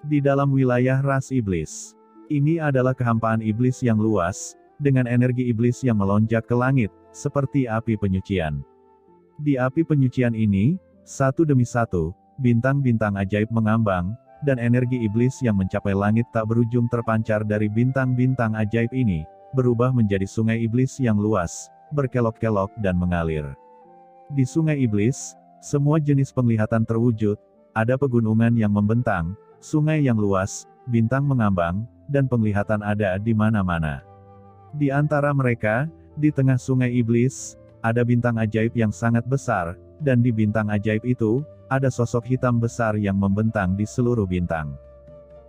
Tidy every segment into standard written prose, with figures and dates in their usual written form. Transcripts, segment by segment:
Di dalam wilayah ras iblis. Ini adalah kehampaan iblis yang luas, dengan energi iblis yang melonjak ke langit, seperti api penyucian. Di api penyucian ini, satu demi satu, bintang-bintang ajaib mengambang, dan energi iblis yang mencapai langit tak berujung terpancar dari bintang-bintang ajaib ini, berubah menjadi sungai iblis yang luas, berkelok-kelok dan mengalir. Di sungai iblis, semua jenis penglihatan terwujud, ada pegunungan yang membentang, sungai yang luas, bintang mengambang, dan penglihatan ada di mana-mana. Di antara mereka, di tengah sungai iblis, ada bintang ajaib yang sangat besar, dan di bintang ajaib itu, ada sosok hitam besar yang membentang di seluruh bintang.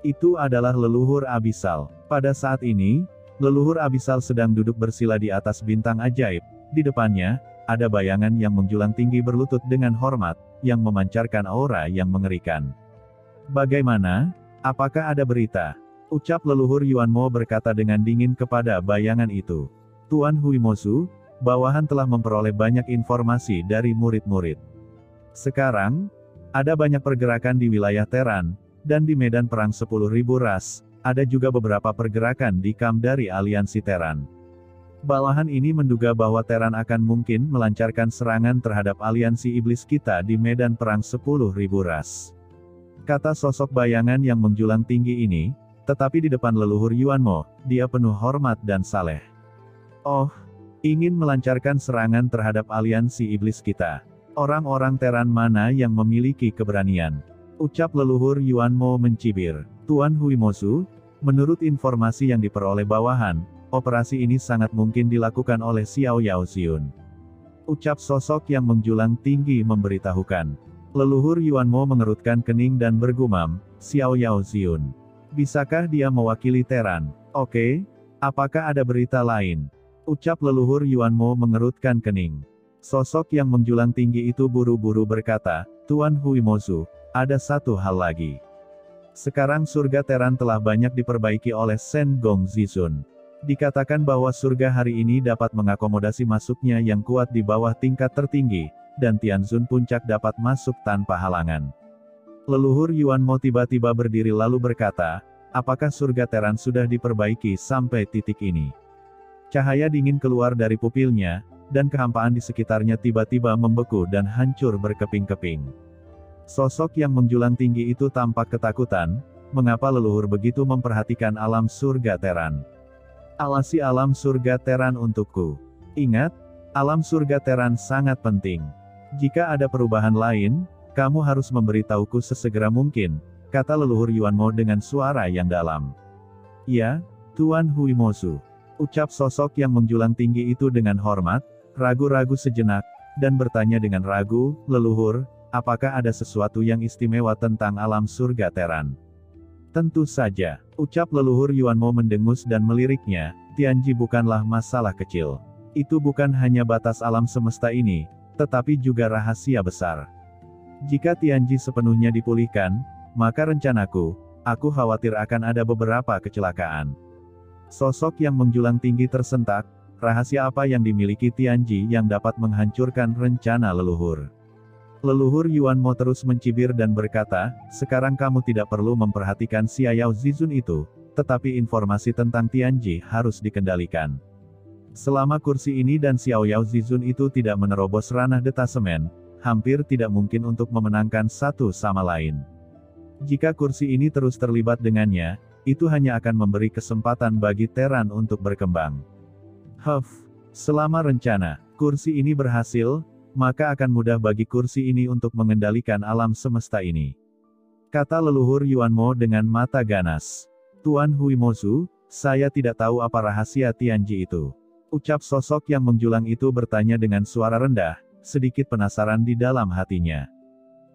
Itu adalah leluhur Abisal. Pada saat ini, leluhur Abisal sedang duduk bersila di atas bintang ajaib. Di depannya, ada bayangan yang menjulang tinggi berlutut dengan hormat, yang memancarkan aura yang mengerikan. Bagaimana? Apakah ada berita? Ucap leluhur Yuanmo berkata dengan dingin kepada bayangan itu. Tuan Huimosu, bawahan telah memperoleh banyak informasi dari murid-murid. Sekarang, ada banyak pergerakan di wilayah Teran, dan di medan perang 10.000 ras, ada juga beberapa pergerakan di kamp dari aliansi Teran. Bawahan ini menduga bahwa Teran akan mungkin melancarkan serangan terhadap aliansi iblis kita di medan perang 10.000 ras. Kata sosok bayangan yang menjulang tinggi ini, tetapi di depan leluhur Yuanmo, dia penuh hormat dan saleh. Oh, ingin melancarkan serangan terhadap aliansi iblis kita. Orang-orang Teran mana yang memiliki keberanian? Ucap leluhur Yuanmo mencibir. Tuan Huimosu, menurut informasi yang diperoleh bawahan, operasi ini sangat mungkin dilakukan oleh Xiao Yao Xiun. Ucap sosok yang menjulang tinggi memberitahukan. Leluhur Yuanmo mengerutkan kening dan bergumam, Xiao Yao Xiun. Bisakah dia mewakili Teran? Oke, apakah ada berita lain? Ucap leluhur Yuanmo mengerutkan kening. Sosok yang menjulang tinggi itu buru-buru berkata, Tuan Huimosu, ada satu hal lagi. Sekarang surga Teran telah banyak diperbaiki oleh Shen Gong Zizun. Dikatakan bahwa surga hari ini dapat mengakomodasi masuknya yang kuat di bawah tingkat tertinggi, dan Tianzun Puncak dapat masuk tanpa halangan. Leluhur Yuanmo tiba-tiba berdiri lalu berkata, apakah surga Teran sudah diperbaiki sampai titik ini? Cahaya dingin keluar dari pupilnya, dan kehampaan di sekitarnya tiba-tiba membeku dan hancur berkeping-keping. Sosok yang menjulang tinggi itu tampak ketakutan, mengapa leluhur begitu memperhatikan alam surga Teran? Awasi alam surga Teran untukku. Ingat, alam surga Teran sangat penting. Jika ada perubahan lain, kamu harus memberitahuku sesegera mungkin, kata leluhur Yuanmo dengan suara yang dalam. Ya, Tuan Huimosu. Ucap sosok yang menjulang tinggi itu dengan hormat, ragu-ragu sejenak, dan bertanya dengan ragu, leluhur, apakah ada sesuatu yang istimewa tentang alam surga Teran? Tentu saja, ucap leluhur Yuanmo mendengus dan meliriknya, Tianji bukanlah masalah kecil. Itu bukan hanya batas alam semesta ini, tetapi juga rahasia besar. Jika Tianji sepenuhnya dipulihkan, maka rencanaku, aku khawatir akan ada beberapa kecelakaan. Sosok yang menjulang tinggi tersentak, rahasia apa yang dimiliki Tianji yang dapat menghancurkan rencana leluhur? Leluhur Yuanmo terus mencibir dan berkata, sekarang kamu tidak perlu memperhatikan Xiao Yao Zizun itu, tetapi informasi tentang Tianji harus dikendalikan. Selama kursi ini dan Xiao Yao Zizun itu tidak menerobos ranah detasemen, hampir tidak mungkin untuk memenangkan satu sama lain. Jika kursi ini terus terlibat dengannya, itu hanya akan memberi kesempatan bagi Teran untuk berkembang. Selama rencana kursi ini berhasil, maka akan mudah bagi kursi ini untuk mengendalikan alam semesta ini. Kata leluhur Yuanmo dengan mata ganas. Tuan Huimosu, saya tidak tahu apa rahasia Tianji itu. Ucap sosok yang menjulang itu bertanya dengan suara rendah, sedikit penasaran di dalam hatinya.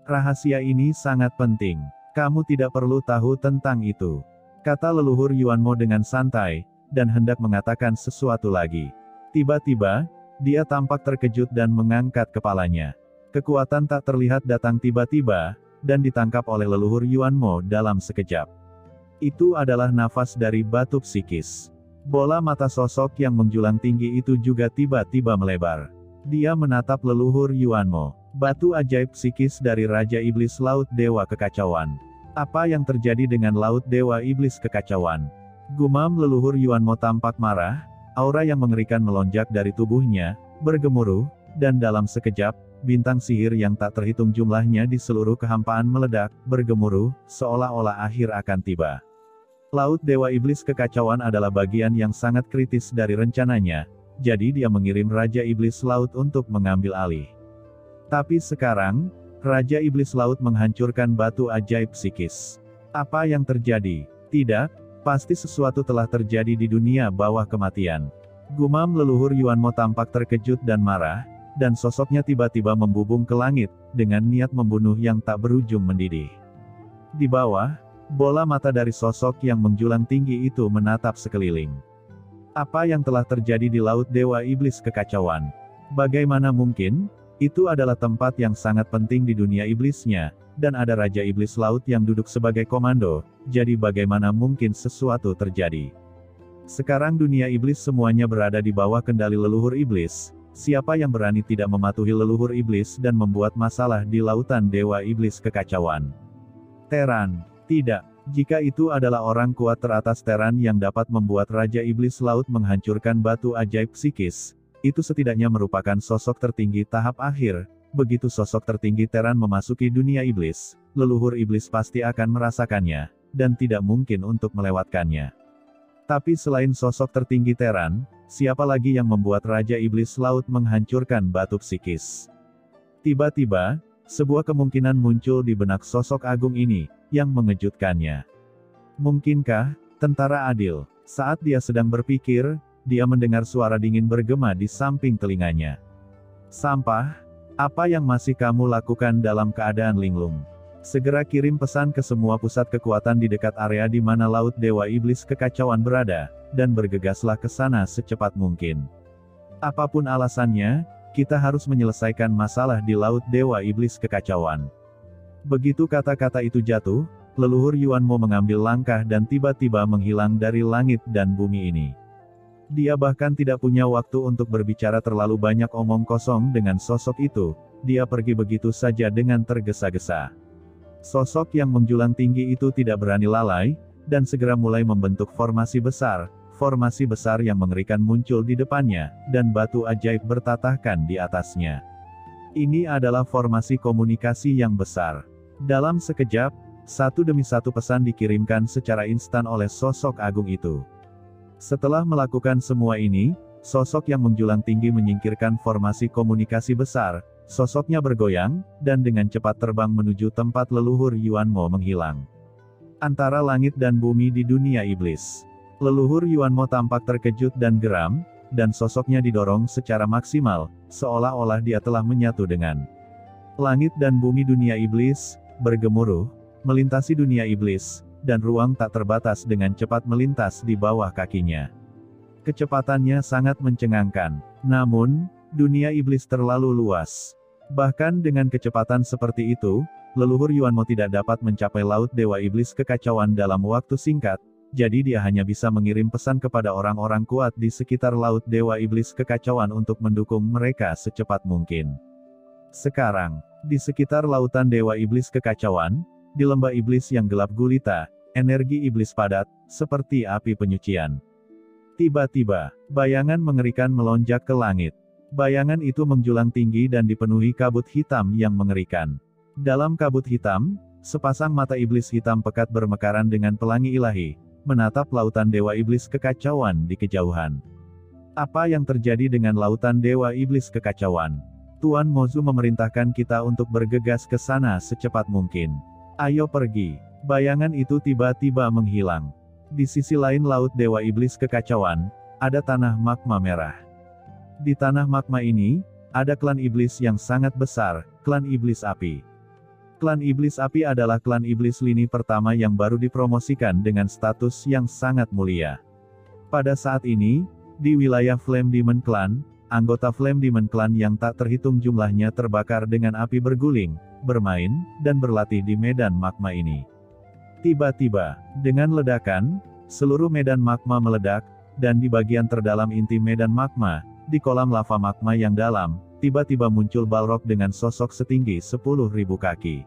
Rahasia ini sangat penting. Kamu tidak perlu tahu tentang itu. Kata leluhur Yuanmo dengan santai, dan hendak mengatakan sesuatu lagi. Tiba-tiba, dia tampak terkejut dan mengangkat kepalanya. Kekuatan tak terlihat datang tiba-tiba, dan ditangkap oleh leluhur Yuanmo dalam sekejap. Itu adalah nafas dari batu psikis. Bola mata sosok yang menjulang tinggi itu juga tiba-tiba melebar. Dia menatap leluhur Yuanmo. Batu ajaib psikis dari Raja Iblis Laut Dewa Kekacauan. Apa yang terjadi dengan Laut Dewa Iblis Kekacauan? Gumam leluhur Yuanmo tampak marah, aura yang mengerikan melonjak dari tubuhnya, bergemuruh, dan dalam sekejap, bintang sihir yang tak terhitung jumlahnya di seluruh kehampaan meledak, bergemuruh, seolah-olah akhir akan tiba. Laut Dewa Iblis Kekacauan adalah bagian yang sangat kritis dari rencananya, jadi dia mengirim Raja Iblis Laut untuk mengambil alih. Tapi sekarang, Raja Iblis Laut menghancurkan batu ajaib psikis. Apa yang terjadi? Tidak, pasti sesuatu telah terjadi di dunia bawah kematian. Gumam leluhur Yuanmo tampak terkejut dan marah, dan sosoknya tiba-tiba membubung ke langit, dengan niat membunuh yang tak berujung mendidih. Di bawah, bola mata dari sosok yang menjulang tinggi itu menatap sekeliling. Apa yang telah terjadi di Laut Dewa Iblis Kekacauan? Bagaimana mungkin? Itu adalah tempat yang sangat penting di dunia iblisnya, dan ada Raja Iblis Laut yang duduk sebagai komando, jadi bagaimana mungkin sesuatu terjadi? Sekarang dunia iblis semuanya berada di bawah kendali leluhur iblis. Siapa yang berani tidak mematuhi leluhur iblis dan membuat masalah di lautan Dewa Iblis Kekacauan? Teran. Tidak. Jika itu adalah orang kuat teratas Teran yang dapat membuat Raja Iblis Laut menghancurkan batu ajaib psikis, itu setidaknya merupakan sosok tertinggi tahap akhir. Begitu sosok tertinggi Teran memasuki dunia iblis, leluhur iblis pasti akan merasakannya, dan tidak mungkin untuk melewatkannya. Tapi selain sosok tertinggi Teran, siapa lagi yang membuat Raja Iblis Laut menghancurkan batu psikis? Tiba-tiba, sebuah kemungkinan muncul di benak sosok agung ini, yang mengejutkannya. Mungkinkah, Tentara Adil? Saat dia sedang berpikir, dia mendengar suara dingin bergema di samping telinganya. Sampah, apa yang masih kamu lakukan dalam keadaan linglung? Segera kirim pesan ke semua pusat kekuatan di dekat area di mana Laut Dewa Iblis Kekacauan berada, dan bergegaslah ke sana secepat mungkin. Apapun alasannya, kita harus menyelesaikan masalah di Laut Dewa Iblis Kekacauan. Begitu kata-kata itu jatuh, leluhur Yuanmo mengambil langkah dan tiba-tiba menghilang dari langit dan bumi ini. Dia bahkan tidak punya waktu untuk berbicara terlalu banyak omong kosong dengan sosok itu, dia pergi begitu saja dengan tergesa-gesa. Sosok yang menjulang tinggi itu tidak berani lalai, dan segera mulai membentuk formasi besar yang mengerikan muncul di depannya, dan batu ajaib bertatahkan di atasnya. Ini adalah formasi komunikasi yang besar. Dalam sekejap, satu demi satu pesan dikirimkan secara instan oleh sosok agung itu. Setelah melakukan semua ini, sosok yang menjulang tinggi menyingkirkan formasi komunikasi besar, sosoknya bergoyang, dan dengan cepat terbang menuju tempat leluhur Yuanmo menghilang. Antara langit dan bumi di dunia iblis. Leluhur Yuanmo tampak terkejut dan geram, dan sosoknya didorong secara maksimal, seolah-olah dia telah menyatu dengan langit dan bumi dunia iblis, bergemuruh, melintasi dunia iblis, dan ruang tak terbatas dengan cepat melintas di bawah kakinya. Kecepatannya sangat mencengangkan. Namun, dunia iblis terlalu luas. Bahkan dengan kecepatan seperti itu, leluhur Yuanmo tidak dapat mencapai Laut Dewa Iblis Kekacauan dalam waktu singkat, jadi dia hanya bisa mengirim pesan kepada orang-orang kuat di sekitar Laut Dewa Iblis Kekacauan untuk mendukung mereka secepat mungkin. Sekarang, di sekitar Lautan Dewa Iblis Kekacauan, di lembah iblis yang gelap gulita, energi iblis padat, seperti api penyucian. Tiba-tiba, bayangan mengerikan melonjak ke langit. Bayangan itu menjulang tinggi dan dipenuhi kabut hitam yang mengerikan. Dalam kabut hitam, sepasang mata iblis hitam pekat bermekaran dengan pelangi ilahi, menatap Lautan Dewa Iblis Kekacauan di kejauhan. Apa yang terjadi dengan Lautan Dewa Iblis Kekacauan? Tuan Mozu memerintahkan kita untuk bergegas ke sana secepat mungkin. Ayo pergi. Bayangan itu tiba-tiba menghilang. Di sisi lain Laut Dewa Iblis Kekacauan, ada tanah magma merah. Di tanah magma ini, ada klan iblis yang sangat besar, klan iblis api. Klan iblis api adalah klan iblis lini pertama yang baru dipromosikan dengan status yang sangat mulia. Pada saat ini, di wilayah Flame Demon Clan, anggota Flame Demon Clan yang tak terhitung jumlahnya terbakar dengan api berguling, bermain, dan berlatih di medan magma ini. Tiba-tiba, dengan ledakan, seluruh medan magma meledak, dan di bagian terdalam inti medan magma, di kolam lava magma yang dalam, tiba-tiba muncul Balrog dengan sosok setinggi 10.000 kaki.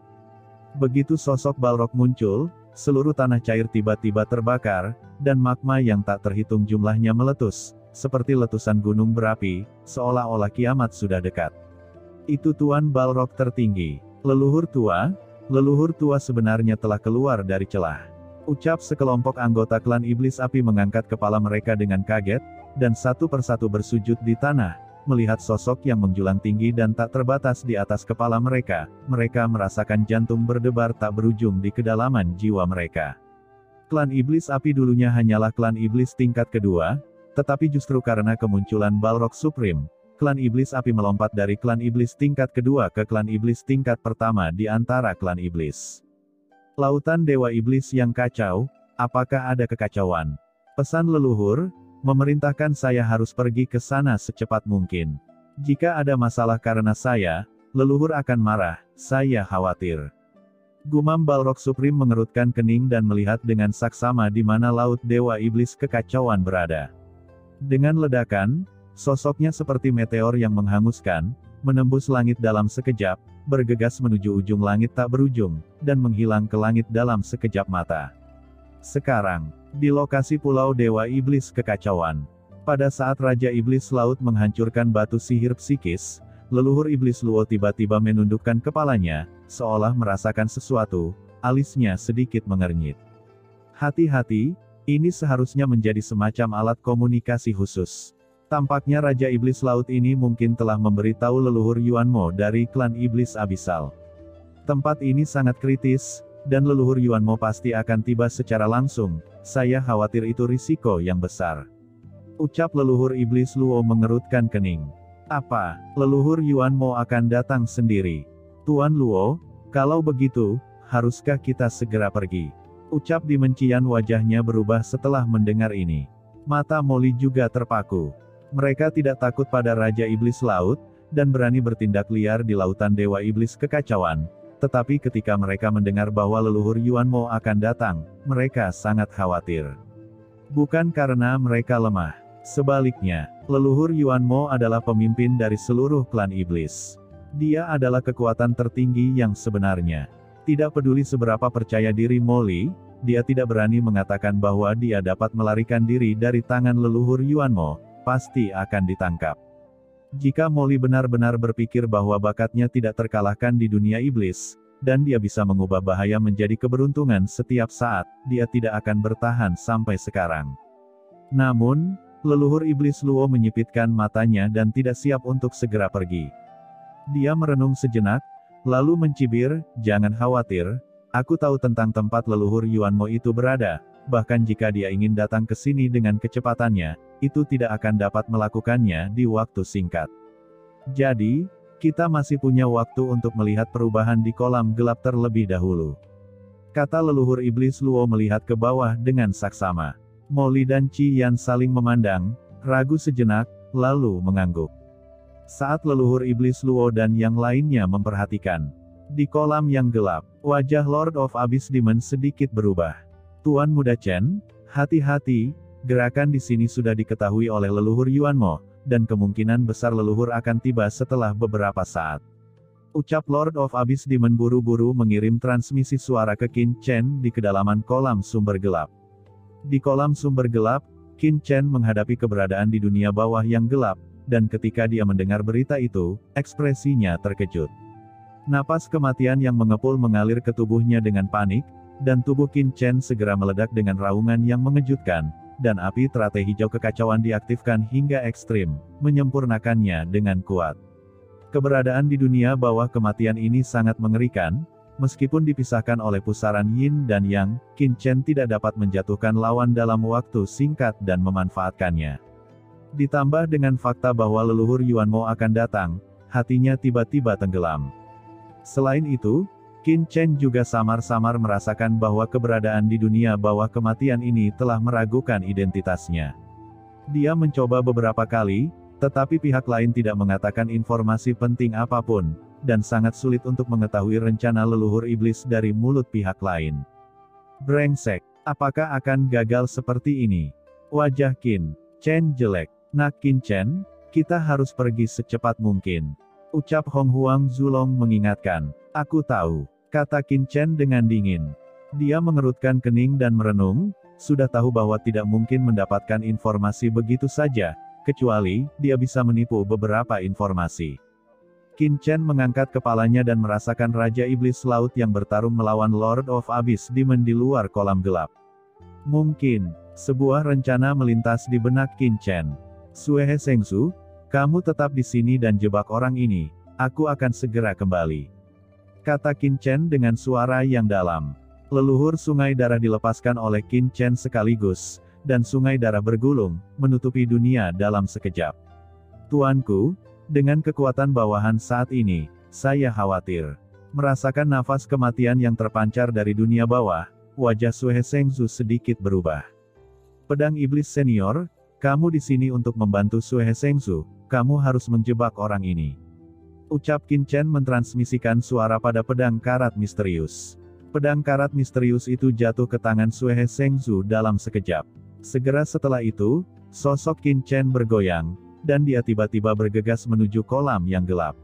Begitu sosok Balrog muncul, seluruh tanah cair tiba-tiba terbakar, dan magma yang tak terhitung jumlahnya meletus, seperti letusan gunung berapi, seolah-olah kiamat sudah dekat. Itu Tuan Balrog tertinggi. Leluhur tua sebenarnya telah keluar dari celah. Ucap sekelompok anggota klan iblis api mengangkat kepala mereka dengan kaget, dan satu persatu bersujud di tanah, melihat sosok yang menjulang tinggi dan tak terbatas di atas kepala mereka. Mereka merasakan jantung berdebar tak berujung di kedalaman jiwa mereka. Klan iblis api dulunya hanyalah klan iblis tingkat kedua, tetapi justru karena kemunculan Balrog Supreme, klan iblis api melompat dari klan iblis tingkat kedua ke klan iblis tingkat pertama di antara klan iblis. Lautan Dewa Iblis yang kacau, apakah ada kekacauan? Pesan leluhur, memerintahkan saya harus pergi ke sana secepat mungkin. Jika ada masalah karena saya, leluhur akan marah, saya khawatir. Gumam Balrog Supreme mengerutkan kening dan melihat dengan saksama di mana laut Dewa Iblis kekacauan berada. Dengan ledakan, sosoknya seperti meteor yang menghanguskan, menembus langit dalam sekejap, bergegas menuju ujung langit tak berujung, dan menghilang ke langit dalam sekejap mata. Sekarang, di lokasi Pulau Dewa Iblis kekacauan. Pada saat Raja Iblis Laut menghancurkan batu sihir psikis, leluhur Iblis Luo tiba-tiba menundukkan kepalanya, seolah merasakan sesuatu, alisnya sedikit mengernyit. Hati-hati, ini seharusnya menjadi semacam alat komunikasi khusus. Tampaknya Raja Iblis Laut ini mungkin telah memberitahu leluhur Yuanmo dari klan Iblis Abisal. Tempat ini sangat kritis, dan leluhur Yuanmo pasti akan tiba secara langsung, saya khawatir itu risiko yang besar. Ucap leluhur Iblis Luo mengerutkan kening. Apa, leluhur Yuanmo akan datang sendiri? Tuan Luo, kalau begitu, haruskah kita segera pergi? Ucap Dimencian wajahnya berubah setelah mendengar ini. Mata Molly juga terpaku. Mereka tidak takut pada Raja Iblis Laut, dan berani bertindak liar di lautan Dewa Iblis kekacauan. Tetapi ketika mereka mendengar bahwa leluhur Yuanmo akan datang, mereka sangat khawatir. Bukan karena mereka lemah. Sebaliknya, leluhur Yuanmo adalah pemimpin dari seluruh klan iblis. Dia adalah kekuatan tertinggi yang sebenarnya. Tidak peduli seberapa percaya diri Molly, dia tidak berani mengatakan bahwa dia dapat melarikan diri dari tangan leluhur Yuanmo. Pasti akan ditangkap. Jika Molly benar-benar berpikir bahwa bakatnya tidak terkalahkan di dunia iblis, dan dia bisa mengubah bahaya menjadi keberuntungan setiap saat, dia tidak akan bertahan sampai sekarang. Namun, leluhur Iblis Luo menyipitkan matanya dan tidak siap untuk segera pergi. Dia merenung sejenak, lalu mencibir, jangan khawatir, aku tahu tentang tempat leluhur Yuanmo itu berada, bahkan jika dia ingin datang ke sini dengan kecepatannya, itu tidak akan dapat melakukannya di waktu singkat. Jadi, kita masih punya waktu untuk melihat perubahan di kolam gelap terlebih dahulu. Kata leluhur Iblis Luo melihat ke bawah dengan saksama. Molly dan Qi Yan saling memandang, ragu sejenak, lalu mengangguk. Saat leluhur Iblis Luo dan yang lainnya memperhatikan. Di kolam yang gelap, wajah Lord of Abyss Demon sedikit berubah. Tuan Muda Chen, hati-hati. Gerakan di sini sudah diketahui oleh leluhur Yuanmo, dan kemungkinan besar leluhur akan tiba setelah beberapa saat. Ucap Lord of Abyss Demon buru-buru mengirim transmisi suara ke Qin Chen di kedalaman kolam sumber gelap. Di kolam sumber gelap, Qin Chen menghadapi keberadaan di dunia bawah yang gelap, dan ketika dia mendengar berita itu, ekspresinya terkejut. Napas kematian yang mengepul mengalir ke tubuhnya dengan panik, dan tubuh Qin Chen segera meledak dengan raungan yang mengejutkan. Dan api teratai hijau kekacauan diaktifkan hingga ekstrim, menyempurnakannya dengan kuat. Keberadaan di dunia bawah kematian ini sangat mengerikan, meskipun dipisahkan oleh pusaran yin dan yang, Qin Chen tidak dapat menjatuhkan lawan dalam waktu singkat dan memanfaatkannya. Ditambah dengan fakta bahwa leluhur Yuanmo akan datang, hatinya tiba-tiba tenggelam. Selain itu, Qin Chen juga samar-samar merasakan bahwa keberadaan di dunia bawah kematian ini telah meragukan identitasnya. Dia mencoba beberapa kali, tetapi pihak lain tidak mengatakan informasi penting apapun, dan sangat sulit untuk mengetahui rencana leluhur iblis dari mulut pihak lain. Brengsek, apakah akan gagal seperti ini? Wajah Qin Chen jelek. Nak Qin Chen, kita harus pergi secepat mungkin. Ucap Hong Huang Zulong mengingatkan. Aku tahu. kata Qin Chen dengan dingin. Dia mengerutkan kening dan merenung, sudah tahu bahwa tidak mungkin mendapatkan informasi begitu saja, kecuali dia bisa menipu beberapa informasi. Qin Chen mengangkat kepalanya dan merasakan Raja Iblis Laut yang bertarung melawan Lord of Abyss Demon di luar kolam gelap. Mungkin, sebuah rencana melintas di benak Qin Chen. Suehe Sengzu, kamu tetap di sini dan jebak orang ini, aku akan segera kembali. Kata Qin Chen dengan suara yang dalam. Leluhur sungai darah dilepaskan oleh Qin Chen sekaligus, dan sungai darah bergulung, menutupi dunia dalam sekejap. Tuanku, dengan kekuatan bawahan saat ini, saya khawatir. Merasakan nafas kematian yang terpancar dari dunia bawah, wajah Suehe Sengzu sedikit berubah. Pedang Iblis Senior, kamu di sini untuk membantu Suehe Sengzu, kamu harus menjebak orang ini. Ucap Qin Chen mentransmisikan suara pada pedang karat misterius. Pedang karat misterius itu jatuh ke tangan Suehe Sengzu dalam sekejap. Segera setelah itu, sosok Qin Chen bergoyang, dan dia tiba-tiba bergegas menuju kolam yang gelap.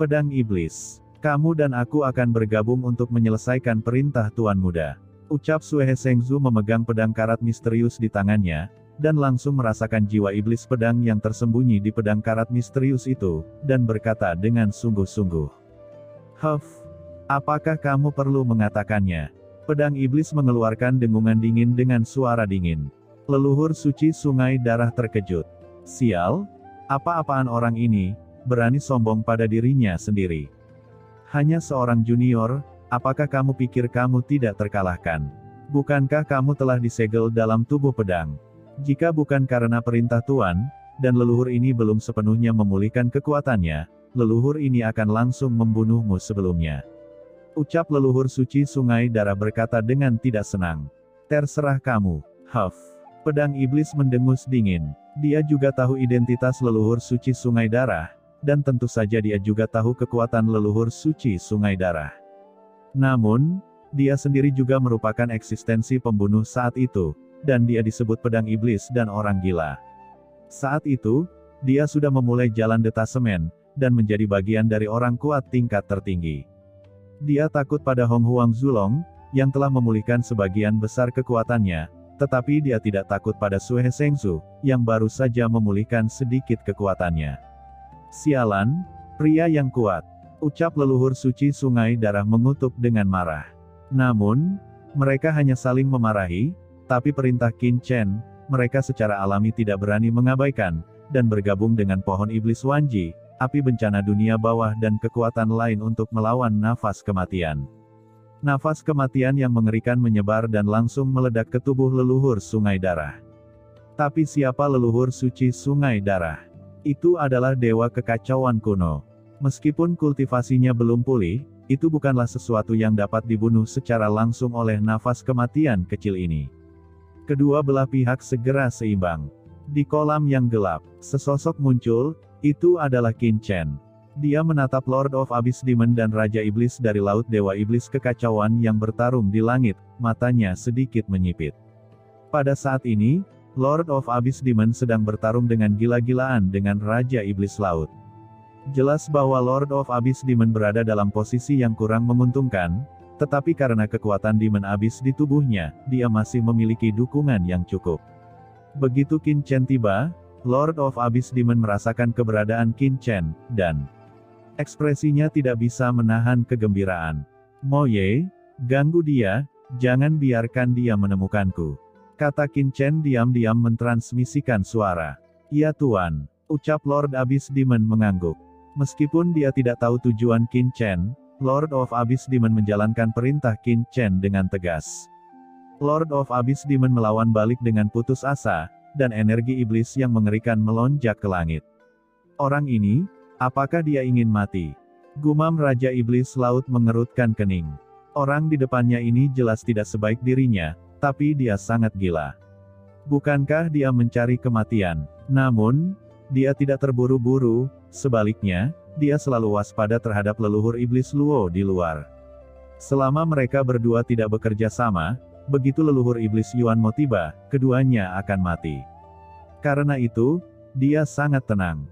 Pedang Iblis, kamu dan aku akan bergabung untuk menyelesaikan perintah Tuan Muda. Ucap Suehe Sengzu memegang pedang karat misterius di tangannya, dan langsung merasakan jiwa iblis pedang yang tersembunyi di pedang karat misterius itu, dan berkata dengan sungguh-sungguh. Huff, apakah kamu perlu mengatakannya? Pedang iblis mengeluarkan dengungan dingin dengan suara dingin. Leluhur suci sungai darah terkejut. Sial, apa-apaan orang ini, berani sombong pada dirinya sendiri. Hanya seorang junior, apakah kamu pikir kamu tidak terkalahkan? Bukankah kamu telah disegel dalam tubuh pedang? Jika bukan karena perintah Tuan, dan leluhur ini belum sepenuhnya memulihkan kekuatannya, leluhur ini akan langsung membunuhmu sebelumnya. Ucap leluhur suci sungai darah berkata dengan tidak senang. Terserah kamu, Huff. Pedang iblis mendengus dingin. Dia juga tahu identitas leluhur suci sungai darah, dan tentu saja dia juga tahu kekuatan leluhur suci sungai darah. Namun, dia sendiri juga merupakan eksistensi pembunuh saat itu, dan dia disebut pedang iblis dan orang gila. Saat itu, dia sudah memulai jalan detasemen, dan menjadi bagian dari orang kuat tingkat tertinggi. Dia takut pada Hong Huang Zulong, yang telah memulihkan sebagian besar kekuatannya, tetapi dia tidak takut pada Suehe Sengzu, yang baru saja memulihkan sedikit kekuatannya. Sialan, pria yang kuat. Ucap leluhur suci sungai darah mengutuk dengan marah. Namun, mereka hanya saling memarahi, tapi perintah Qin Chen, mereka secara alami tidak berani mengabaikan, dan bergabung dengan pohon iblis Wanji, api bencana dunia bawah dan kekuatan lain untuk melawan nafas kematian. Nafas kematian yang mengerikan menyebar dan langsung meledak ke tubuh leluhur sungai darah. Tapi siapa leluhur suci sungai darah? Itu adalah dewa kekacauan kuno. Meskipun kultivasinya belum pulih, itu bukanlah sesuatu yang dapat dibunuh secara langsung oleh nafas kematian kecil ini. Kedua belah pihak segera seimbang. Di kolam yang gelap, sesosok muncul, itu adalah Qin Chen. Dia menatap Lord of Abyss Demon dan Raja Iblis dari Laut Dewa Iblis Kekacauan yang bertarung di langit, matanya sedikit menyipit. Pada saat ini, Lord of Abyss Demon sedang bertarung dengan gila-gilaan dengan Raja Iblis Laut. Jelas bahwa Lord of Abyss Demon berada dalam posisi yang kurang menguntungkan, tetapi karena kekuatan Demon Abyss di tubuhnya, dia masih memiliki dukungan yang cukup. Begitu Qin Chen tiba, Lord of Abyss Demon merasakan keberadaan Qin Chen, dan ekspresinya tidak bisa menahan kegembiraan. Mo Ye, ganggu dia, jangan biarkan dia menemukanku. Kata Qin Chen diam-diam mentransmisikan suara. Ya Tuan, ucap Lord Abyss Demon mengangguk. Meskipun dia tidak tahu tujuan Qin Chen, Lord of Abyss Demon menjalankan perintah Qin Chen dengan tegas. Lord of Abyss Demon melawan balik dengan putus asa, dan energi iblis yang mengerikan melonjak ke langit. Orang ini, apakah dia ingin mati? Gumam Raja Iblis Laut mengerutkan kening. Orang di depannya ini jelas tidak sebaik dirinya, tapi dia sangat gila. Bukankah dia mencari kematian? Namun, dia tidak terburu-buru, sebaliknya, dia selalu waspada terhadap leluhur iblis Luo di luar. Selama mereka berdua tidak bekerja sama, begitu leluhur iblis Yuan mau tiba, keduanya akan mati. Karena itu, dia sangat tenang.